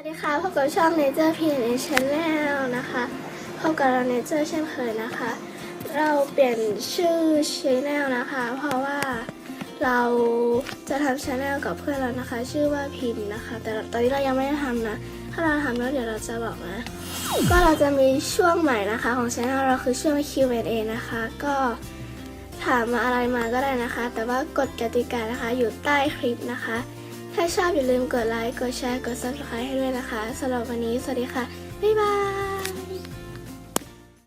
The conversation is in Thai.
สวัสดีค่ะพบกับช่อง Nature PNN Channel นะคะพบกับเรา Nature เช่นเคยนะคะ เราเปลี่ยนชื่อ Channel นะคะ เพราะว่าเราจะทำ Channel กับเพื่อนเรานะคะ ชื่อว่าพินนะคะ แต่ตอนนี้เรายังไม่ได้ทำนะ ถ้าเราทำแล้วเดี๋ยวเราจะบอกนะ ก็เราจะมีช่วงใหม่นะคะของ Channel เราคือช่วง Q&A นะคะ ก็ถามมาอะไรมาก็ได้นะคะ แต่ว่ากฎกติกานะคะอยู่ใต้คลิปนะคะ ถ้าชอบอย่าลืมกดไลค์ กดแชร์ กด Subscribe ให้ด้วยนะคะ สำหรับวันนี้สวัสดีค่ะ บ๊ายบาย